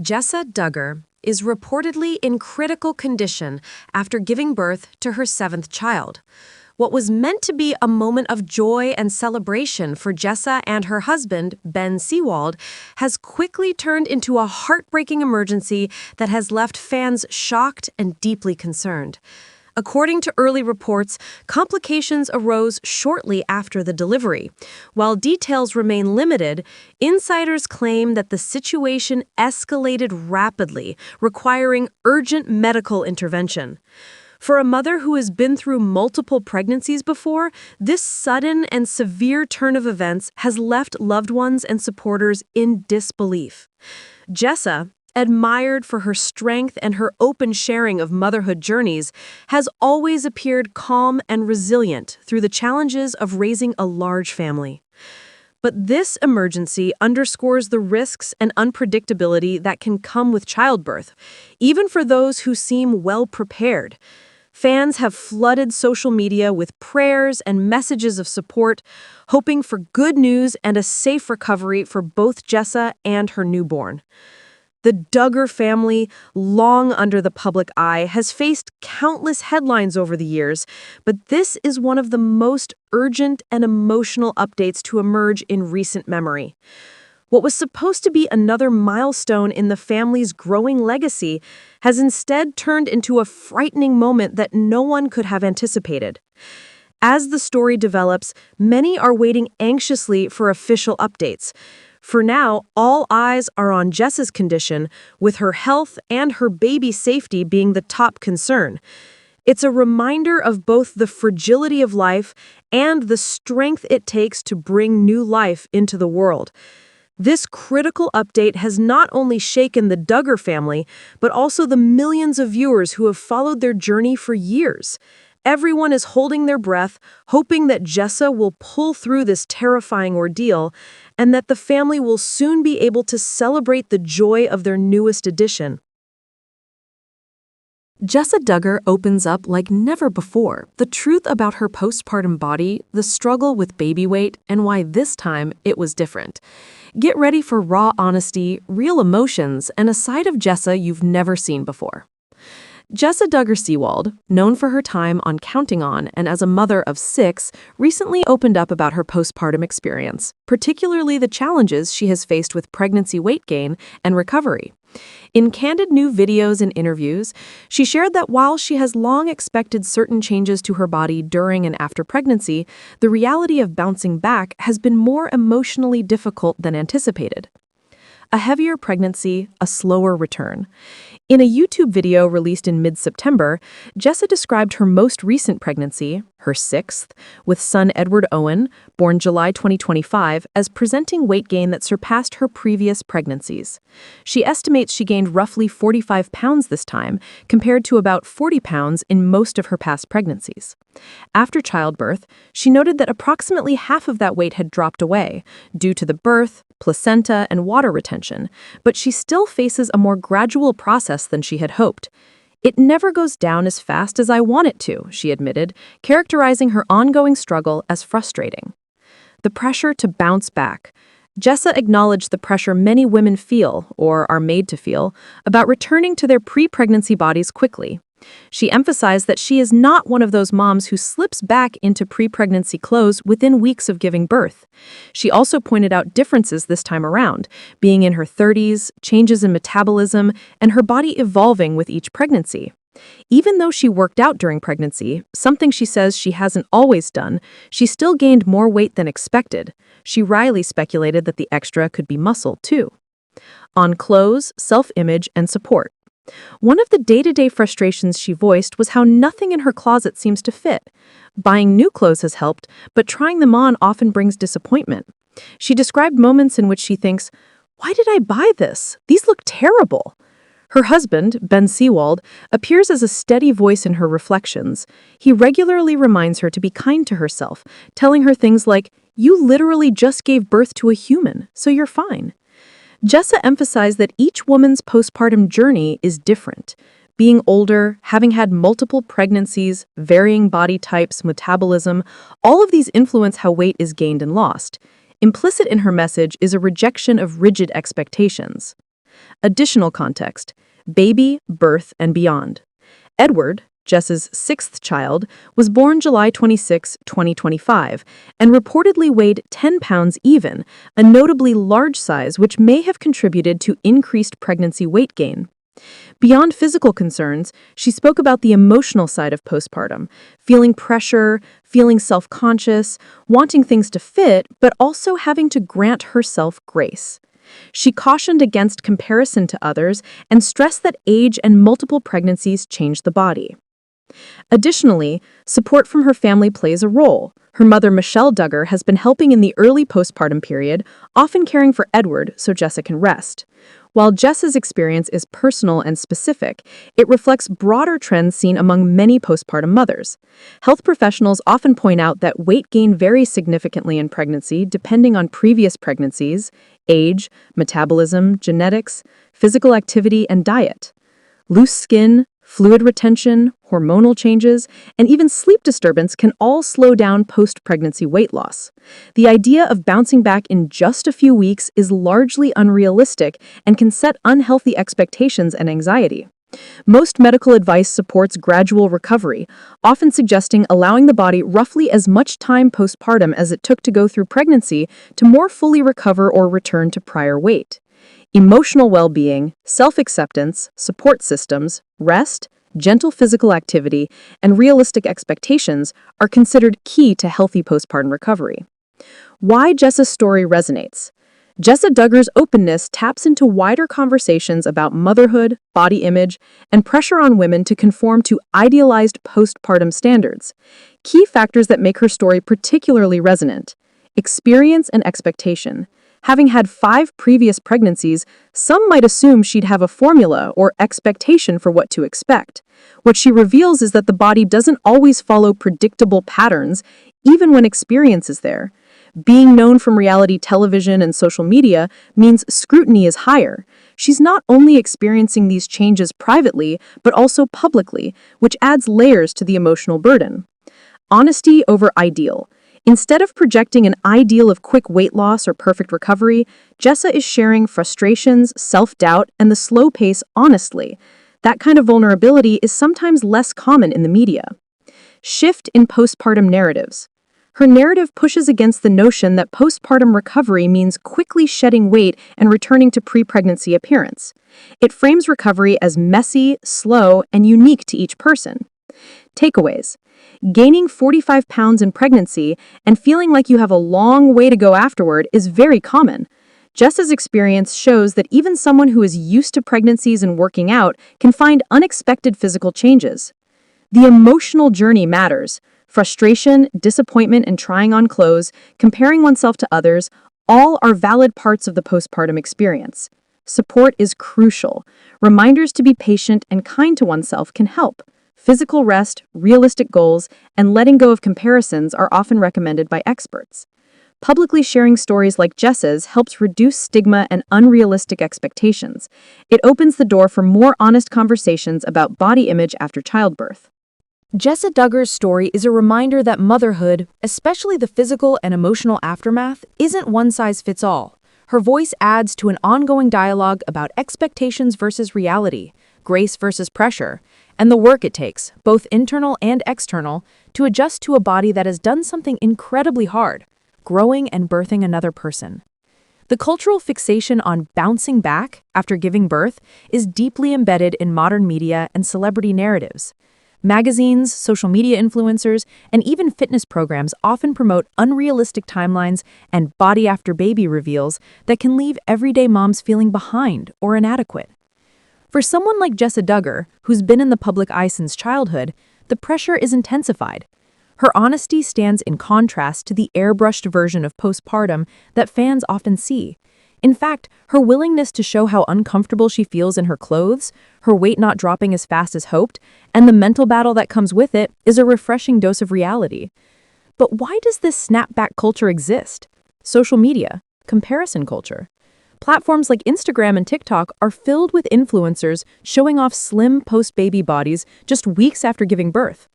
Jessa Duggar is reportedly in critical condition after giving birth to her seventh child. What was meant to be a moment of joy and celebration for Jessa and her husband, Ben Seawald, has quickly turned into a heartbreaking emergency that has left fans shocked and deeply concerned. According to early reports, complications arose shortly after the delivery. While details remain limited, insiders claim that the situation escalated rapidly, requiring urgent medical intervention. For a mother who has been through multiple pregnancies before, this sudden and severe turn of events has left loved ones and supporters in disbelief. Jessa, admired for her strength and her open sharing of motherhood journeys, has always appeared calm and resilient through the challenges of raising a large family. But this emergency underscores the risks and unpredictability that can come with childbirth, even for those who seem well prepared. Fans have flooded social media with prayers and messages of support, hoping for good news and a safe recovery for both Jessa and her newborn. The Duggar family, long under the public eye, has faced countless headlines over the years, but this is one of the most urgent and emotional updates to emerge in recent memory. What was supposed to be another milestone in the family's growing legacy has instead turned into a frightening moment that no one could have anticipated. As the story develops, many are waiting anxiously for official updates. For now, all eyes are on Jessa's condition, with her health and her baby's safety being the top concern. It's a reminder of both the fragility of life and the strength it takes to bring new life into the world. This critical update has not only shaken the Duggar family, but also the millions of viewers who have followed their journey for years. Everyone is holding their breath, hoping that Jessa will pull through this terrifying ordeal and that the family will soon be able to celebrate the joy of their newest addition. Jessa Duggar opens up like never before, the truth about her postpartum body, the struggle with baby weight, and why this time it was different. Get ready for raw honesty, real emotions, and a side of Jessa you've never seen before. Jessa Duggar Seawald, known for her time on Counting On and as a mother of 6, recently opened up about her postpartum experience, particularly the challenges she has faced with pregnancy weight gain and recovery. In candid new videos and interviews, she shared that while she has long expected certain changes to her body during and after pregnancy, the reality of bouncing back has been more emotionally difficult than anticipated. A heavier pregnancy, a slower return. In a YouTube video released in mid-September, Jessa described her most recent pregnancy, her 6th, with son Edward Owen, born July 2025, as presenting weight gain that surpassed her previous pregnancies. She estimates she gained roughly 45 pounds this time, compared to about 40 pounds in most of her past pregnancies. After childbirth, she noted that approximately half of that weight had dropped away, due to the birth, placenta, and water retention, but she still faces a more gradual process than she had hoped. "It never goes down as fast as I want it to," she admitted, characterizing her ongoing struggle as frustrating. The pressure to bounce back. Jessa acknowledged the pressure many women feel, or are made to feel, about returning to their pre-pregnancy bodies quickly. She emphasized that she is not one of those moms who slips back into pre-pregnancy clothes within weeks of giving birth. She also pointed out differences this time around, being in her 30s, changes in metabolism, and her body evolving with each pregnancy. Even though she worked out during pregnancy, something she says she hasn't always done, she still gained more weight than expected. She wryly speculated that the extra could be muscle, too. On clothes, self-image, and support. One of the day-to-day frustrations she voiced was how nothing in her closet seems to fit. Buying new clothes has helped, but trying them on often brings disappointment. She described moments in which she thinks, "Why did I buy this? These look terrible." Her husband, Ben Seawald, appears as a steady voice in her reflections. He regularly reminds her to be kind to herself, telling her things like, "You literally just gave birth to a human, so you're fine." Jessa emphasized that each woman's postpartum journey is different. Being older, having had multiple pregnancies, varying body types, metabolism, all of these influence how weight is gained and lost. Implicit in her message is a rejection of rigid expectations. Additional context: baby, birth, and beyond. Edward, Jessa's sixth child, was born July 26, 2025, and reportedly weighed 10 pounds even, a notably large size which may have contributed to increased pregnancy weight gain. Beyond physical concerns, she spoke about the emotional side of postpartum, feeling pressure, feeling self-conscious, wanting things to fit, but also having to grant herself grace. She cautioned against comparison to others and stressed that age and multiple pregnancies change the body. Additionally, support from her family plays a role. Her mother, Jessa Duggar, has been helping in the early postpartum period, often caring for Edward so Jessa can rest. While Jessa's experience is personal and specific, it reflects broader trends seen among many postpartum mothers. Health professionals often point out that weight gain varies significantly in pregnancy depending on previous pregnancies, age, metabolism, genetics, physical activity, and diet. Loose skin, fluid retention, hormonal changes, and even sleep disturbance can all slow down post-pregnancy weight loss. The idea of bouncing back in just a few weeks is largely unrealistic and can set unhealthy expectations and anxiety. Most medical advice supports gradual recovery, often suggesting allowing the body roughly as much time postpartum as it took to go through pregnancy to more fully recover or return to prior weight. Emotional well-being, self-acceptance, support systems, rest, gentle physical activity, and realistic expectations are considered key to healthy postpartum recovery. Why Jessa's story resonates. Jessa Duggar's openness taps into wider conversations about motherhood, body image, and pressure on women to conform to idealized postpartum standards. Key factors that make her story particularly resonant: experience and expectation. Having had 5 previous pregnancies, some might assume she'd have a formula or expectation for what to expect. What she reveals is that the body doesn't always follow predictable patterns, even when experience is there. Being known from reality television and social media means scrutiny is higher. She's not only experiencing these changes privately, but also publicly, which adds layers to the emotional burden. Honesty over ideal. Instead of projecting an ideal of quick weight loss or perfect recovery, Jessa is sharing frustrations, self-doubt, and the slow pace honestly. That kind of vulnerability is sometimes less common in the media. Shift in postpartum narratives. Her narrative pushes against the notion that postpartum recovery means quickly shedding weight and returning to pre-pregnancy appearance. It frames recovery as messy, slow, and unique to each person. Takeaways. Gaining 45 pounds in pregnancy and feeling like you have a long way to go afterward is very common. Jessa's experience shows that even someone who is used to pregnancies and working out can find unexpected physical changes. The emotional journey matters. Frustration, disappointment, and trying on clothes, comparing oneself to others, all are valid parts of the postpartum experience. Support is crucial. Reminders to be patient and kind to oneself can help. Physical rest, realistic goals, and letting go of comparisons are often recommended by experts. Publicly sharing stories like Jessa's helps reduce stigma and unrealistic expectations. It opens the door for more honest conversations about body image after childbirth. Jessa Duggar's story is a reminder that motherhood, especially the physical and emotional aftermath, isn't one size fits all. Her voice adds to an ongoing dialogue about expectations versus reality, grace versus pressure, and the work it takes, both internal and external, to adjust to a body that has done something incredibly hard, growing and birthing another person. The cultural fixation on bouncing back after giving birth is deeply embedded in modern media and celebrity narratives. Magazines, social media influencers, and even fitness programs often promote unrealistic timelines and body-after-baby reveals that can leave everyday moms feeling behind or inadequate. For someone like Jessa Duggar, who's been in the public eye since childhood, the pressure is intensified. Her honesty stands in contrast to the airbrushed version of postpartum that fans often see. In fact, her willingness to show how uncomfortable she feels in her clothes, her weight not dropping as fast as hoped, and the mental battle that comes with it is a refreshing dose of reality. But why does this snapback culture exist? Social media, comparison culture. Platforms like Instagram and TikTok are filled with influencers showing off slim post-baby bodies just weeks after giving birth.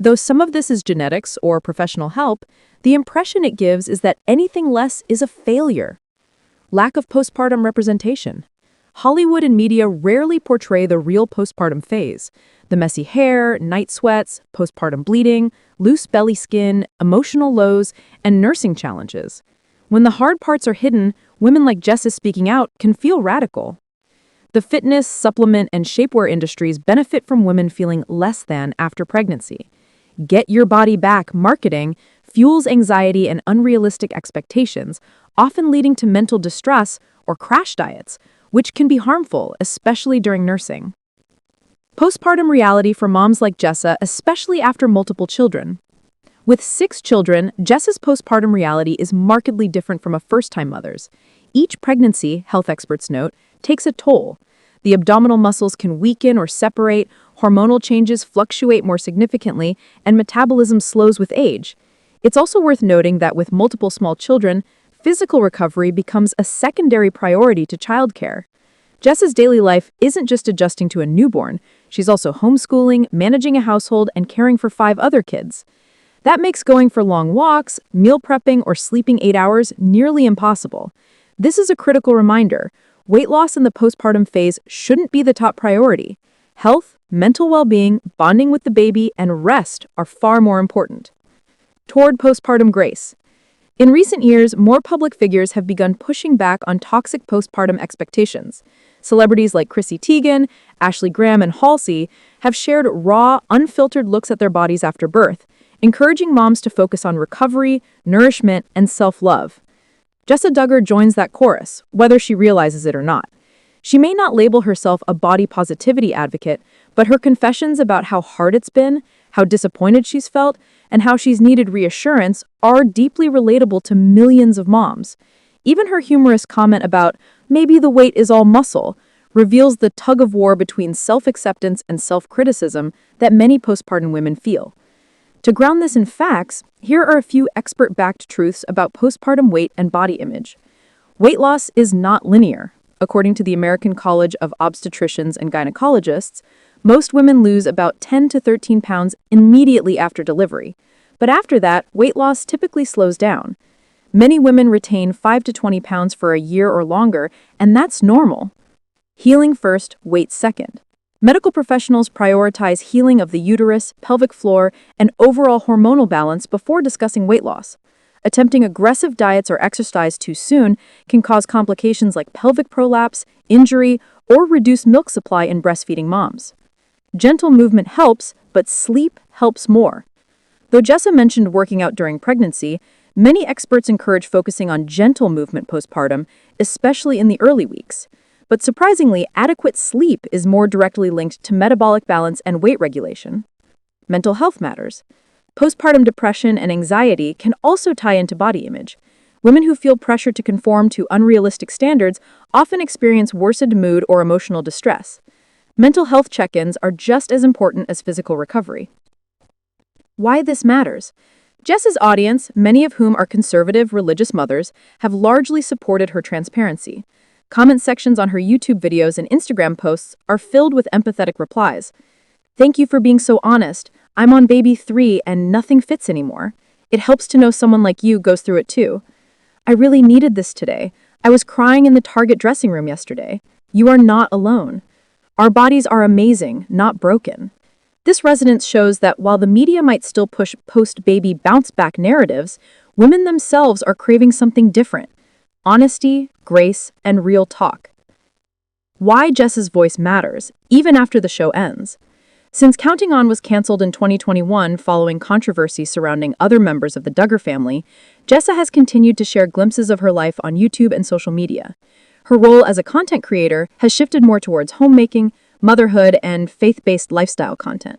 Though some of this is genetics or professional help, the impression it gives is that anything less is a failure. Lack of postpartum representation. Hollywood and media rarely portray the real postpartum phase. The messy hair, night sweats, postpartum bleeding, loose belly skin, emotional lows, and nursing challenges. When the hard parts are hidden, women like Jessa speaking out can feel radical. The fitness, supplement, and shapewear industries benefit from women feeling less than after pregnancy. Get your body back marketing fuels anxiety and unrealistic expectations, often leading to mental distress or crash diets, which can be harmful, especially during nursing. Postpartum reality for moms like Jessa, especially after multiple children. With 6 children, Jessa's postpartum reality is markedly different from a first-time mother's. Each pregnancy, health experts note, takes a toll. The abdominal muscles can weaken or separate, hormonal changes fluctuate more significantly, and metabolism slows with age. It's also worth noting that with multiple small children, physical recovery becomes a secondary priority to childcare. Jessa's daily life isn't just adjusting to a newborn, she's also homeschooling, managing a household, and caring for 5 other kids. That makes going for long walks, meal prepping, or sleeping 8 hours nearly impossible. This is a critical reminder. Weight loss in the postpartum phase shouldn't be the top priority. Health, mental well-being, bonding with the baby, and rest are far more important. Toward postpartum grace. In recent years, more public figures have begun pushing back on toxic postpartum expectations. Celebrities like Chrissy Teigen, Ashley Graham, and Halsey have shared raw, unfiltered looks at their bodies after birth, encouraging moms to focus on recovery, nourishment, and self-love. Jessa Duggar joins that chorus, whether she realizes it or not. She may not label herself a body positivity advocate, but her confessions about how hard it's been, how disappointed she's felt, and how she's needed reassurance are deeply relatable to millions of moms. Even her humorous comment about, "maybe the weight is all muscle," reveals the tug-of-war between self-acceptance and self-criticism that many postpartum women feel. To ground this in facts, here are a few expert-backed truths about postpartum weight and body image. Weight loss is not linear. According to the American College of Obstetricians and Gynecologists, most women lose about 10 to 13 pounds immediately after delivery. But after that, weight loss typically slows down. Many women retain 5 to 20 pounds for a year or longer, and that's normal. Healing first, weight second. Medical professionals prioritize healing of the uterus, pelvic floor, and overall hormonal balance before discussing weight loss. Attempting aggressive diets or exercise too soon can cause complications like pelvic prolapse, injury, or reduced milk supply in breastfeeding moms. Gentle movement helps, but sleep helps more. Though Jessa mentioned working out during pregnancy, many experts encourage focusing on gentle movement postpartum, especially in the early weeks. But surprisingly, adequate sleep is more directly linked to metabolic balance and weight regulation. Mental health matters. Postpartum depression and anxiety can also tie into body image. Women who feel pressure to conform to unrealistic standards often experience worsened mood or emotional distress. Mental health check-ins are just as important as physical recovery. Why this matters? Jessa's audience, many of whom are conservative religious mothers, have largely supported her transparency. Comment sections on her YouTube videos and Instagram posts are filled with empathetic replies. "Thank you for being so honest. I'm on baby 3 and nothing fits anymore. It helps to know someone like you goes through it too. I really needed this today. I was crying in the Target dressing room yesterday. You are not alone. Our bodies are amazing, not broken." This resonance shows that while the media might still push post-baby bounce-back narratives, women themselves are craving something different: honesty, grace, and real talk. Why Jessa's voice matters, even after the show ends. Since Counting On was canceled in 2021 following controversy surrounding other members of the Duggar family, Jessa has continued to share glimpses of her life on YouTube and social media. Her role as a content creator has shifted more towards homemaking, motherhood, and faith-based lifestyle content.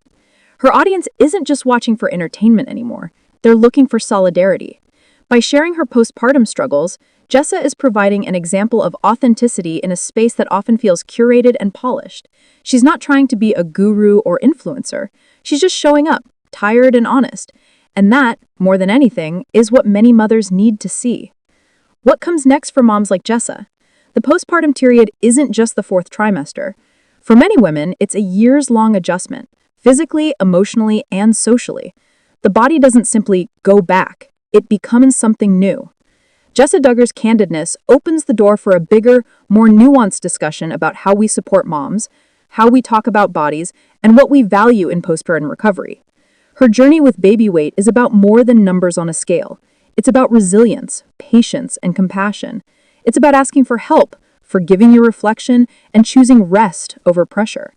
Her audience isn't just watching for entertainment anymore. They're looking for solidarity. By sharing her postpartum struggles, Jessa is providing an example of authenticity in a space that often feels curated and polished. She's not trying to be a guru or influencer. She's just showing up, tired and honest. And that, more than anything, is what many mothers need to see. What comes next for moms like Jessa? The postpartum period isn't just the 4th trimester. For many women, it's a years-long adjustment, physically, emotionally, and socially. The body doesn't simply go back. It becomes something new. Jessa Duggar's candidness opens the door for a bigger, more nuanced discussion about how we support moms, how we talk about bodies, and what we value in postpartum recovery. Her journey with baby weight is about more than numbers on a scale. It's about resilience, patience, and compassion. It's about asking for help, forgiving your reflection, and choosing rest over pressure.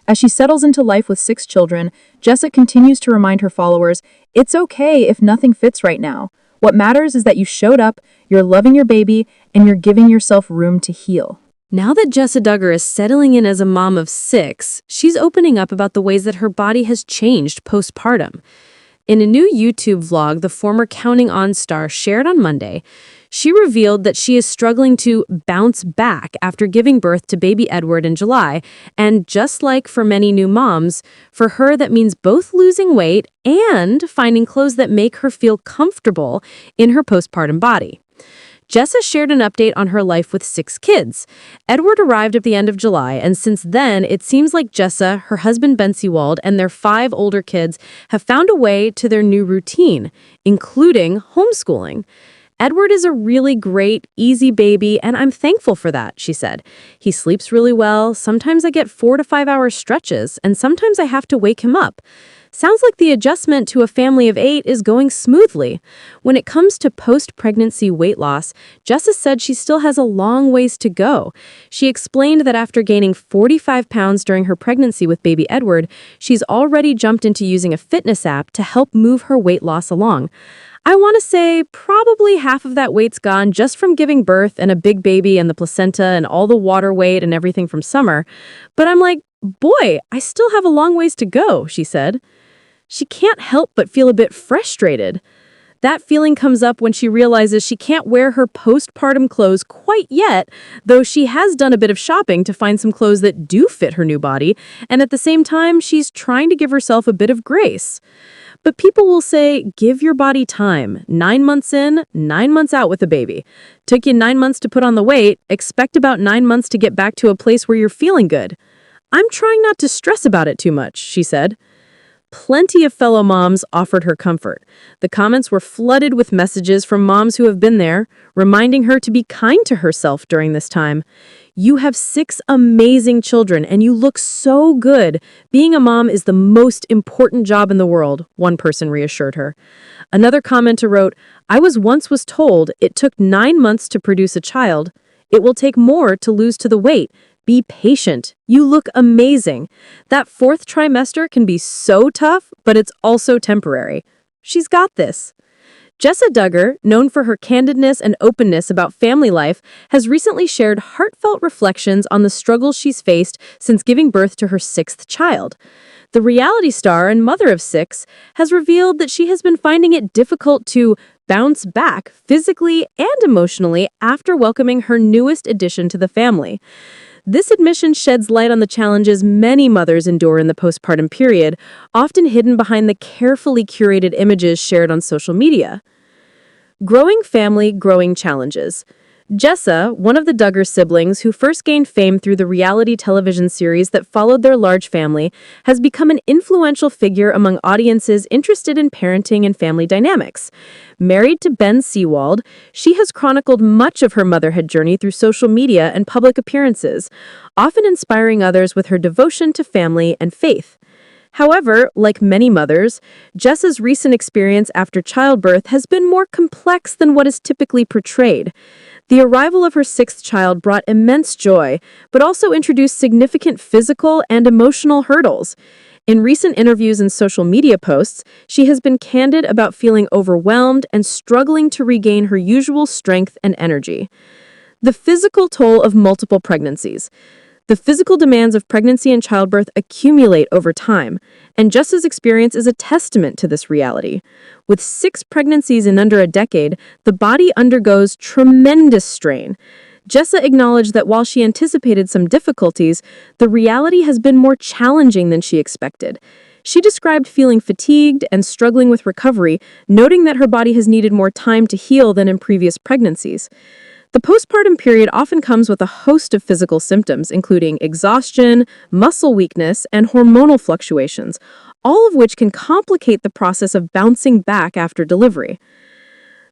As she settles into life with 6 children, Jessa continues to remind her followers, it's okay if nothing fits right now. What matters is that you showed up, you're loving your baby, and you're giving yourself room to heal. Now that Jessa Duggar is settling in as a mom of 6, she's opening up about the ways that her body has changed postpartum. In a new YouTube vlog the former Counting On star shared on Monday, she revealed that she is struggling to bounce back after giving birth to baby Edward in July, and just like for many new moms, for her that means both losing weight and finding clothes that make her feel comfortable in her postpartum body. Jessa shared an update on her life with 6 kids. Edward arrived at the end of July, and since then, it seems like Jessa, her husband Ben Seawald, and their 5 older kids have found a way to their new routine, including homeschooling. Edward is a really great, easy baby, and I'm thankful for that, she said. He sleeps really well. Sometimes I get 4 to 5 hour stretches, and sometimes I have to wake him up. Sounds like the adjustment to a family of 8 is going smoothly. When it comes to post-pregnancy weight loss, Jessa said she still has a long ways to go. She explained that after gaining 45 pounds during her pregnancy with baby Edward, she's already jumped into using a fitness app to help move her weight loss along. I want to say probably half of that weight's gone just from giving birth and a big baby and the placenta and all the water weight and everything from summer. But I'm like, boy, I still have a long ways to go, she said. She can't help but feel a bit frustrated. That feeling comes up when she realizes she can't wear her postpartum clothes quite yet, though she has done a bit of shopping to find some clothes that do fit her new body, and at the same time, she's trying to give herself a bit of grace. But people will say, give your body time. 9 months in, 9 months out with a baby. Took you 9 months to put on the weight, expect about 9 months to get back to a place where you're feeling good. I'm trying not to stress about it too much, she said. Plenty of fellow moms offered her comfort. The comments were flooded with messages from moms who have been there, reminding her to be kind to herself during this time. You have 6 amazing children, and you look so good. Being a mom is the most important job in the world, one person reassured her. Another commenter wrote, I was told it took 9 months to produce a child. It will take more to lose to the weight. Be patient. You look amazing. That 4th trimester can be so tough, but it's also temporary. She's got this. Jessa Duggar, known for her candidness and openness about family life, has recently shared heartfelt reflections on the struggles she's faced since giving birth to her 6th child. The reality star and mother of 6 has revealed that she has been finding it difficult to bounce back physically and emotionally after welcoming her newest addition to the family. This admission sheds light on the challenges many mothers endure in the postpartum period, often hidden behind the carefully curated images shared on social media. Growing family, growing challenges. Jessa, one of the Duggar siblings who first gained fame through the reality television series that followed their large family, has become an influential figure among audiences interested in parenting and family dynamics. Married to Ben Seawald, she has chronicled much of her motherhood journey through social media and public appearances, often inspiring others with her devotion to family and faith. However, like many mothers, Jessa's recent experience after childbirth has been more complex than what is typically portrayed. The arrival of her 6th child brought immense joy, but also introduced significant physical and emotional hurdles. In recent interviews and social media posts, she has been candid about feeling overwhelmed and struggling to regain her usual strength and energy. The physical toll of multiple pregnancies. The physical demands of pregnancy and childbirth accumulate over time, and Jessa's experience is a testament to this reality. With 6 pregnancies in under a decade, the body undergoes tremendous strain. Jessa acknowledged that while she anticipated some difficulties, the reality has been more challenging than she expected. She described feeling fatigued and struggling with recovery, noting that her body has needed more time to heal than in previous pregnancies. The postpartum period often comes with a host of physical symptoms, including exhaustion, muscle weakness, and hormonal fluctuations, all of which can complicate the process of bouncing back after delivery.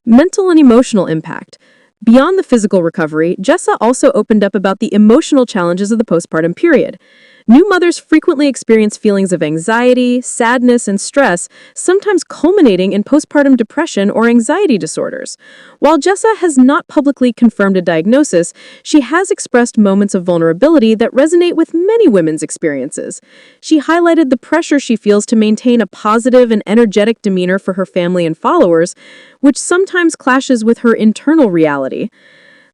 Mental and emotional impact. Beyond the physical recovery, Jessa also opened up about the emotional challenges of the postpartum period. New mothers frequently experience feelings of anxiety, sadness, and stress, sometimes culminating in postpartum depression or anxiety disorders. While Jessa has not publicly confirmed a diagnosis, she has expressed moments of vulnerability that resonate with many women's experiences. She highlighted the pressure she feels to maintain a positive and energetic demeanor for her family and followers, which sometimes clashes with her internal reality.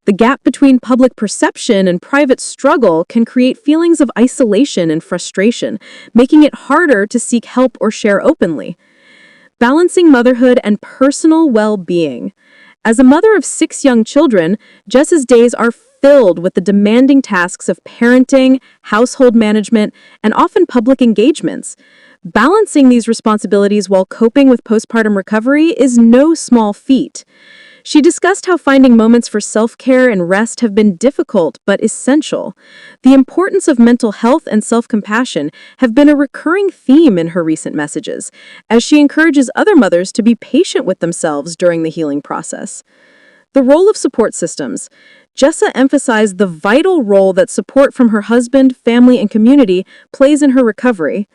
The gap between public perception and private struggle can create feelings of isolation and frustration, making it harder to seek help or share openly. Balancing motherhood and personal well-being. As a mother of 6 young children, Jess's days are filled with the demanding tasks of parenting, household management, and often public engagements. Balancing these responsibilities while coping with postpartum recovery is no small feat. She discussed how finding moments for self-care and rest have been difficult but essential. The importance of mental health and self-compassion have been a recurring theme in her recent messages, as she encourages other mothers to be patient with themselves during the healing process. The role of support systems. Jessa emphasized the vital role that support from her husband, family, and community plays in her recovery.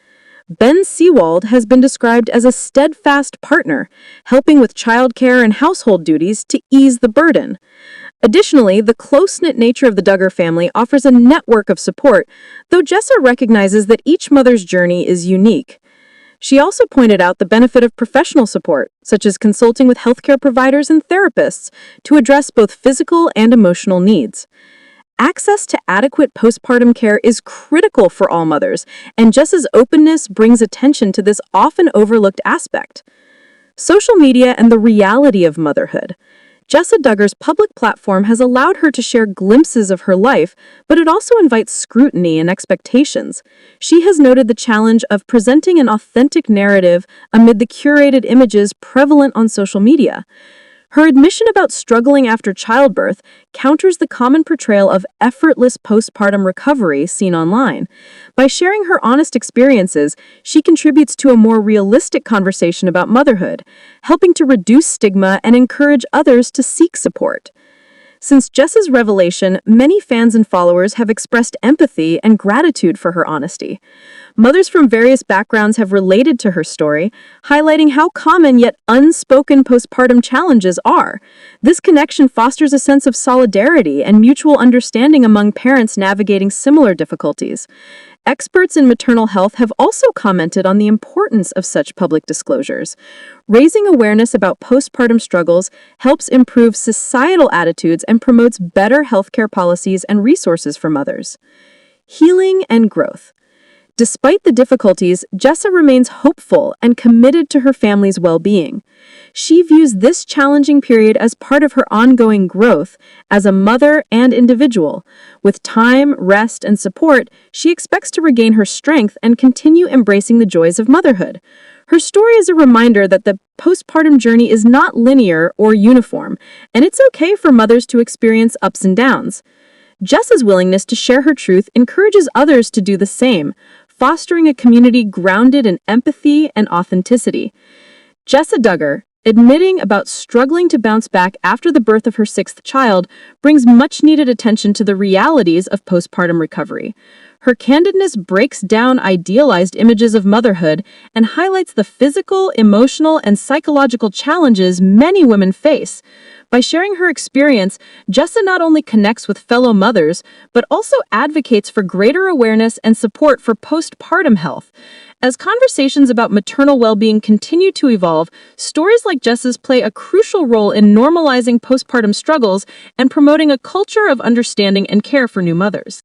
Ben Seawald has been described as a steadfast partner, helping with childcare and household duties to ease the burden. Additionally, the close-knit nature of the Duggar family offers a network of support, though Jessa recognizes that each mother's journey is unique. She also pointed out the benefit of professional support, such as consulting with healthcare providers and therapists, to address both physical and emotional needs. Access to adequate postpartum care is critical for all mothers, and Jessa's openness brings attention to this often overlooked aspect. Social media and the reality of motherhood. Jessa Duggar's public platform has allowed her to share glimpses of her life, but it also invites scrutiny and expectations. She has noted the challenge of presenting an authentic narrative amid the curated images prevalent on social media. Her admission about struggling after childbirth counters the common portrayal of effortless postpartum recovery seen online. By sharing her honest experiences, she contributes to a more realistic conversation about motherhood, helping to reduce stigma and encourage others to seek support. Since Jessa's revelation, many fans and followers have expressed empathy and gratitude for her honesty. Mothers from various backgrounds have related to her story, highlighting how common yet unspoken postpartum challenges are. This connection fosters a sense of solidarity and mutual understanding among parents navigating similar difficulties. Experts in maternal health have also commented on the importance of such public disclosures. Raising awareness about postpartum struggles helps improve societal attitudes and promotes better healthcare policies and resources for mothers. Healing and growth. Despite the difficulties, Jessa remains hopeful and committed to her family's well-being. She views this challenging period as part of her ongoing growth as a mother and individual. With time, rest, and support, she expects to regain her strength and continue embracing the joys of motherhood. Her story is a reminder that the postpartum journey is not linear or uniform, and it's okay for mothers to experience ups and downs. Jessa's willingness to share her truth encourages others to do the same, fostering a community grounded in empathy and authenticity. Jessa Duggar, admitting about struggling to bounce back after the birth of her 6th child, brings much-needed attention to the realities of postpartum recovery. Her candidness breaks down idealized images of motherhood and highlights the physical, emotional, and psychological challenges many women face. By sharing her experience, Jessa not only connects with fellow mothers, but also advocates for greater awareness and support for postpartum health. As conversations about maternal well-being continue to evolve, stories like Jessa's play a crucial role in normalizing postpartum struggles and promoting a culture of understanding and care for new mothers.